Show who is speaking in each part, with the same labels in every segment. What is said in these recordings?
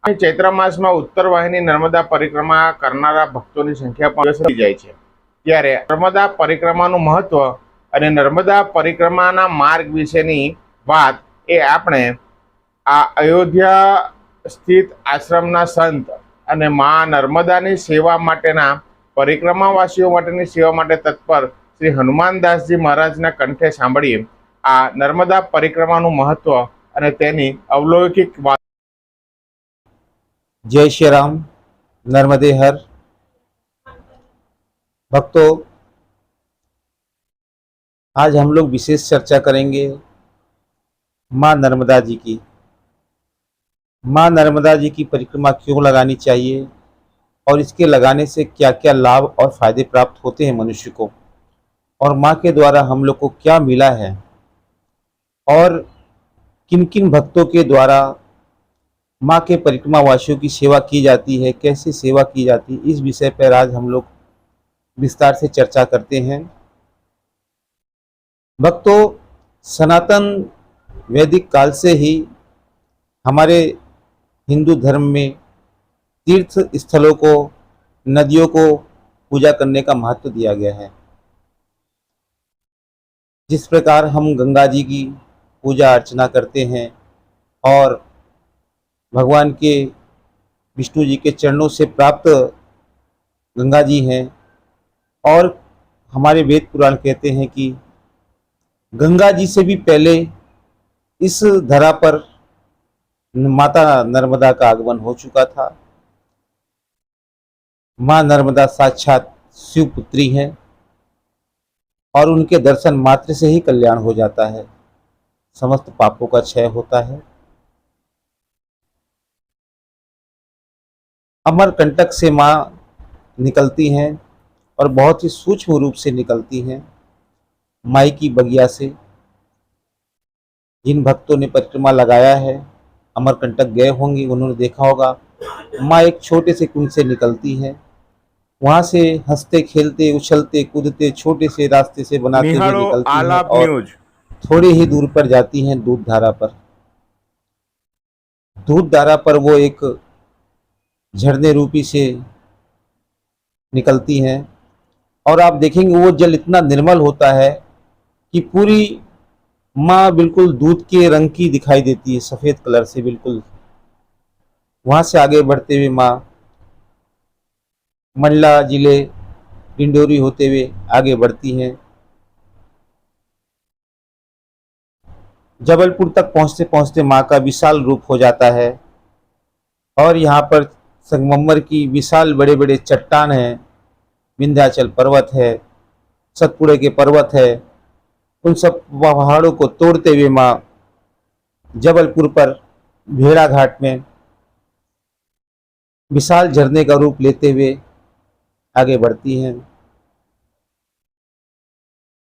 Speaker 1: અહીં ચૈત્ર માસમાં ઉત્તર વાહિની નર્મદા પરિક્રમા કરનારા ભક્તોની સંખ્યા પણ વધી જાય છે। ત્યારે નર્મદા પરિક્રમાનું મહત્વ અને નર્મદા પરિક્રમાના માર્ગ વિશેની વાત એ આપણે આ અયોધ્યા સ્થિત આશ્રમના સંત અને મા નર્મદાની સેવા માટેના પરિક્રમાવાસીઓ માટેની સેવા માટે તત્પર શ્રી હનુમાનદાસજી મહારાજના કંઠે સાંભળીએ આ નર્મદા પરિક્રમાનું મહત્વ અને તેની અવલૌકિક વાત।
Speaker 2: जय श्री राम। नर्मदे हर। भक्तों, आज हम लोग विशेष चर्चा करेंगे माँ नर्मदा जी की। माँ नर्मदा जी की परिक्रमा क्यों लगानी चाहिए और इसके लगाने से क्या क्या लाभ और फायदे प्राप्त होते हैं मनुष्य को, और माँ के द्वारा हम लोग को क्या मिला है, और किन किन भक्तों के द्वारा माँ के परिक्रमा वासियों की सेवा की जाती है, कैसे सेवा की जाती है, इस विषय पर आज हम लोग विस्तार से चर्चा करते हैं। भक्तों, सनातन वैदिक काल से ही हमारे हिंदू धर्म में तीर्थ स्थलों को, नदियों को पूजा करने का महत्व दिया गया है। जिस प्रकार हम गंगा जी की पूजा अर्चना करते हैं और भगवान के विष्णु जी के चरणों से प्राप्त गंगा जी हैं, और हमारे वेद पुराण कहते हैं कि गंगा जी से भी पहले इस धरा पर माता नर्मदा का आगमन हो चुका था। माँ नर्मदा साक्षात शिव पुत्री हैं और उनके दर्शन मात्र से ही कल्याण हो जाता है, समस्त पापों का क्षय होता है। अमरकंटक से माँ निकलती हैं और बहुत ही सूक्ष्म रूप से निकलती हैं माई की बगिया से। जिन भक्तों ने परिक्रमा लगाया है, अमरकंटक गए होंगे, उन्होंने देखा होगा माँ एक छोटे से कुंड से निकलती है। वहां से हंसते खेलते उछलते कूदते छोटे से रास्ते से बनाते हुए निकलती है और थोड़े ही दूर पर जाती हैं दूध धारा पर। दूध धारा पर वो एक झरने रूपी से निकलती हैं, और आप देखेंगे वो जल इतना निर्मल होता है कि पूरी माँ बिल्कुल दूध के रंग की दिखाई देती है, सफ़ेद कलर से बिल्कुल। वहाँ से आगे बढ़ते हुए माँ मंडला जिले डिंडोरी होते हुए आगे बढ़ती हैं। जबलपुर तक पहुँचते पहुँचते माँ का विशाल रूप हो जाता है, और यहाँ पर संगमरमर की विशाल बड़े बड़े चट्टान हैं, विंध्याचल पर्वत है, सतपुड़े के पर्वत है। उन सब पहाड़ों को तोड़ते हुए माँ जबलपुर पर भेड़ा घाट में विशाल झरने का रूप लेते हुए आगे बढ़ती हैं।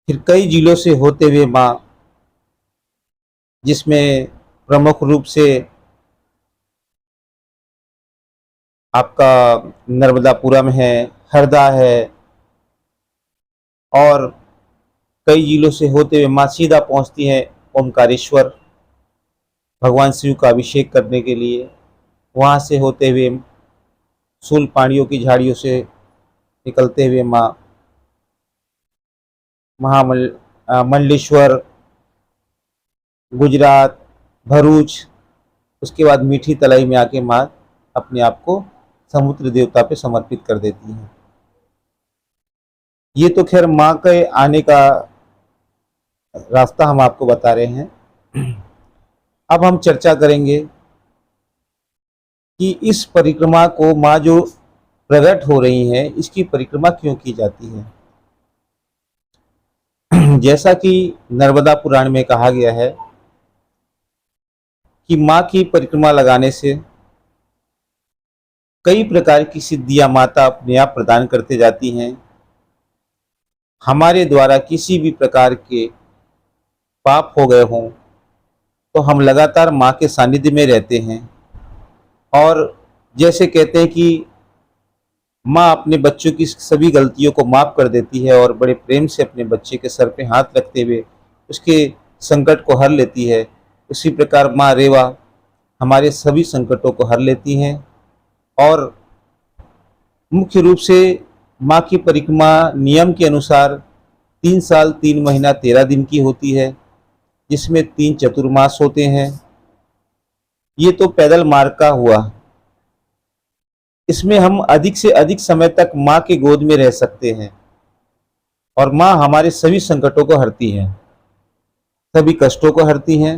Speaker 2: फिर कई जिलों से होते हुए माँ, जिसमें प्रमुख रूप से आपका नर्मदापुरम है, हरदा है, और कई जिलों से होते हुए माँ सीधा पहुँचती हैं ओमकारेश्वर भगवान शिव का अभिषेक करने के लिए। वहाँ से होते हुए सूल पानियों की झाड़ियों से निकलते हुए माँ मंडलेश्वर, गुजरात, भरूच, उसके बाद मीठी तलाई में आके माँ अपने आप को समुद्र देवता पे समर्पित कर देती हैं। ये तो खैर माँ के आने का रास्ता हम आपको बता रहे हैं। अब हम चर्चा करेंगे कि इस परिक्रमा को माँ जो प्रकट हो रही हैं, इसकी परिक्रमा क्यों की जाती है। जैसा कि नर्मदा पुराण में कहा गया है कि माँ की परिक्रमा लगाने से कई प्रकार की सिद्धियां माता अपने आप प्रदान करते जाती हैं। हमारे द्वारा किसी भी प्रकार के पाप हो गए हों तो हम लगातार माँ के सानिध्य में रहते हैं, और जैसे कहते हैं कि माँ अपने बच्चों की सभी गलतियों को माफ़ कर देती है और बड़े प्रेम से अपने बच्चे के सर पे हाथ रखते हुए उसके संकट को हर लेती है, उसी प्रकार माँ रेवा हमारे सभी संकटों को हर लेती हैं। और मुख्य रूप से माँ की परिक्रमा नियम के अनुसार 3 साल 3 महीना 13 दिन की होती है, जिसमें 3 चतुर्मास होते हैं। ये तो पैदल मार्ग का हुआ। इसमें हम अधिक से अधिक समय तक माँ की गोद में रह सकते हैं और माँ हमारे सभी संकटों को हरती हैं, सभी कष्टों को हरती हैं,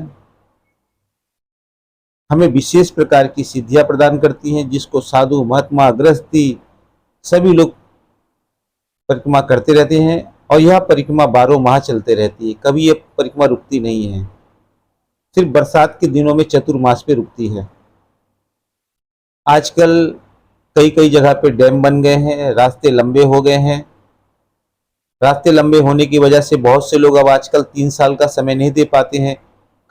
Speaker 2: हमें विशेष प्रकार की सिद्धियां प्रदान करती हैं, जिसको साधु महात्मा गृहस्थी सभी लोग परिक्रमा करते रहते हैं। और यह परिक्रमा 12 माह चलते रहती है, कभी यह परिक्रमा रुकती नहीं है, सिर्फ बरसात के दिनों में चतुर्मास पे रुकती है। आजकल कई कई जगह पे डैम बन गए हैं, रास्ते लंबे हो गए हैं। रास्ते लंबे होने की वजह से बहुत से लोग अब आजकल 3 साल का समय नहीं दे पाते हैं,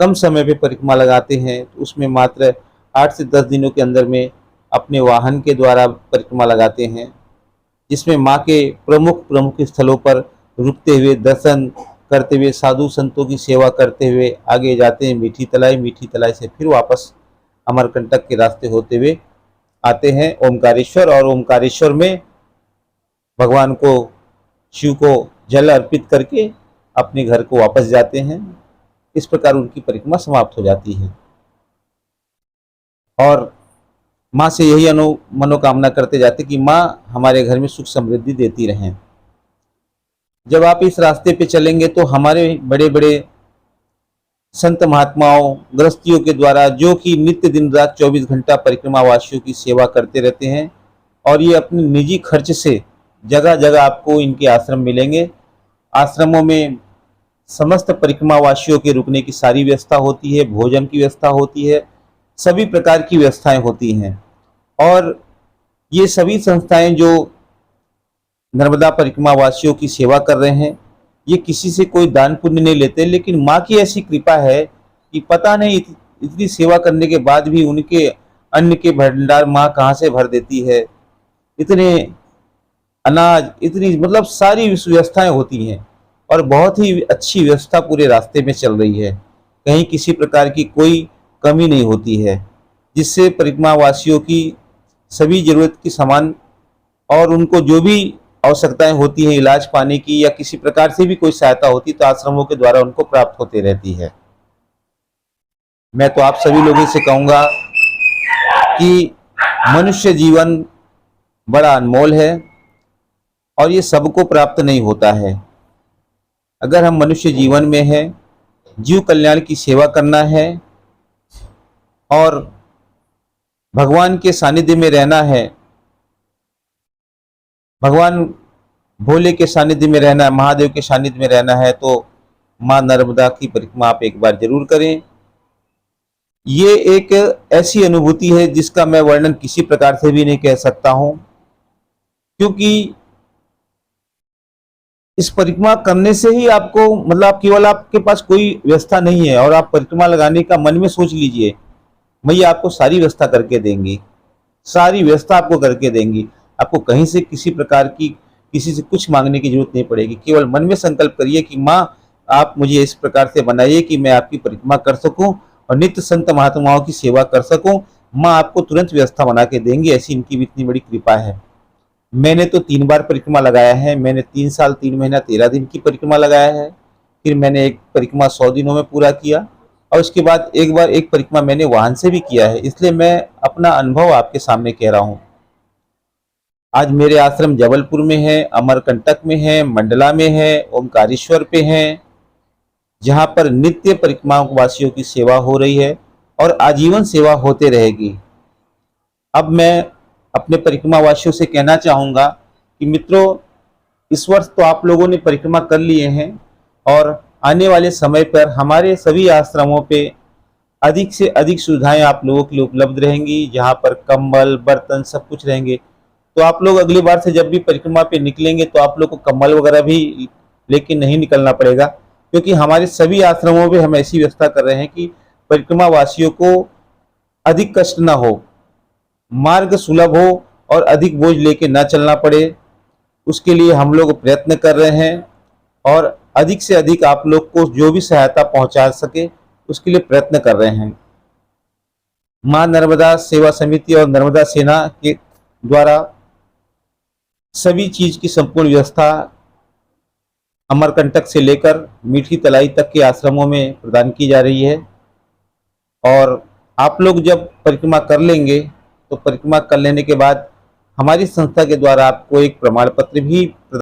Speaker 2: कम समय पे परिक्रमा लगाते हैं। तो उसमें मात्र 8 से 10 दिनों के अंदर में अपने वाहन के द्वारा परिक्रमा लगाते हैं, जिसमें माँ के प्रमुख प्रमुख स्थलों पर रुकते हुए दर्शन करते हुए साधु संतों की सेवा करते हुए आगे जाते हैं मीठी तलाई। मीठी तलाई से फिर वापस अमरकंटक के रास्ते होते हुए आते हैं ओमकारेश्वर, और ओमकारेश्वर में भगवान को शिव को जल अर्पित करके अपने घर को वापस जाते हैं। इस प्रकार उनकी परिक्रमा समाप्त हो जाती है और माँ से यही मनोकामना करते जाते कि माँ हमारे घर में सुख समृद्धि देती रहें। जब आप इस रास्ते पे चलेंगे तो हमारे बड़े बड़े संत महात्माओं गृहस्थियों के द्वारा, जो कि नित्य दिन रात 24 घंटा परिक्रमा वासियों की सेवा करते रहते हैं, और ये अपने निजी खर्च से जगह जगह आपको इनके आश्रम मिलेंगे। आश्रमों में समस्त परिक्रमा वासियों के रुकने की सारी व्यवस्था होती है, भोजन की व्यवस्था होती है, सभी प्रकार की व्यवस्थाएं होती हैं। और ये सभी संस्थाएं जो नर्मदा परिक्रमा वासियों की सेवा कर रहे हैं, ये किसी से कोई दान पुण्य नहीं लेते, लेकिन माँ की ऐसी कृपा है कि पता नहीं इतनी सेवा करने के बाद भी उनके अन्न के भंडार माँ कहाँ से भर देती है। इतने अनाज, इतनी मतलब सारी व्यवस्थाएं होती हैं और बहुत ही अच्छी व्यवस्था पूरे रास्ते में चल रही है, कहीं किसी प्रकार की कोई कमी नहीं होती है, जिससे परिक्रमा वासियों की सभी जरूरत की सामान और उनको जो भी आवश्यकताएं होती हैं, इलाज पाने की या किसी प्रकार से भी कोई सहायता होती तो आश्रमों के द्वारा उनको प्राप्त होती रहती है। मैं तो आप सभी लोगों से कहूँगा कि मनुष्य जीवन बड़ा अनमोल है और ये सबको प्राप्त नहीं होता है। अगर हम मनुष्य जीवन में हैं, जीव कल्याण की सेवा करना है और भगवान के सानिध्य में रहना है, भगवान भोले के सानिध्य में रहना है, महादेव के सानिध्य में रहना है, तो माँ नर्मदा की परिक्रमा आप एक बार जरूर करें। ये एक ऐसी अनुभूति है जिसका मैं वर्णन किसी प्रकार से भी नहीं कह सकता हूं, क्योंकि इस परिक्रमा करने से ही आपको मतलब केवल आपके पास कोई व्यवस्था नहीं है और आप परिक्रमा लगाने का मन में सोच लीजिए, मैया आपको सारी व्यवस्था करके देंगी, सारी व्यवस्था आपको करके देंगी। आपको कहीं से किसी प्रकार की किसी से कुछ मांगने की जरूरत नहीं पड़ेगी। केवल मन में संकल्प करिए कि माँ आप मुझे इस प्रकार से बनाइए कि मैं आपकी परिक्रमा कर सकूं और नित्य संत महात्माओं की सेवा कर सकूं। माँ आपको तुरंत व्यवस्था बना के देंगी, ऐसी इनकी भी इतनी बड़ी कृपा है। मैंने तो 3 बार परिक्रमा लगाया है। मैंने 3 साल 3 महीना 13 दिन की परिक्रमा लगाया है, फिर मैंने एक परिक्रमा 100 दिनों में पूरा किया और उसके बाद एक बार एक परिक्रमा मैंने वाहन से भी किया है। इसलिए मैं अपना अनुभव आपके सामने कह रहा हूँ। आज मेरे आश्रम जबलपुर में है, अमरकंटक में है, मंडला में है, ओमकारेश्वर पे है, जहाँ पर नित्य परिक्रमा वासियों की सेवा हो रही है और आजीवन सेवा होते रहेगी। अब मैं अपने परिक्रमा वासियों से कहना चाहूँगा कि मित्रों, इस वर्ष तो आप लोगों ने परिक्रमा कर लिए हैं और आने वाले समय पर हमारे सभी आश्रमों पे अधिक से अधिक सुविधाएं आप लोगों के लिए उपलब्ध रहेंगी, जहाँ पर कंबल, बर्तन सब कुछ रहेंगे। तो आप लोग अगली बार से जब भी परिक्रमा पे निकलेंगे तो आप लोग को कंबल वगैरह भी लेके नहीं निकलना पड़ेगा, क्योंकि हमारे सभी आश्रमों में हम ऐसी व्यवस्था कर रहे हैं कि परिक्रमा वासियों को अधिक कष्ट ना हो, मार्ग सुलभ हो और अधिक बोझ लेके ना चलना पड़े। उसके लिए हम लोग प्रयत्न कर रहे हैं और अधिक से अधिक आप लोग को जो भी सहायता पहुंचा सके उसके लिए प्रयत्न कर रहे हैं। मां नर्मदा सेवा समिति और नर्मदा सेना के द्वारा सभी चीज की संपूर्ण व्यवस्था अमरकंटक से लेकर मीठी तलाई तक के आश्रमों में प्रदान की जा रही है। और आप लोग जब परिक्रमा कर लेंगे तो परिक्रमा कर लेने के बाद हमारी संस्था के द्वारा आपको एक प्रमाण पत्र भी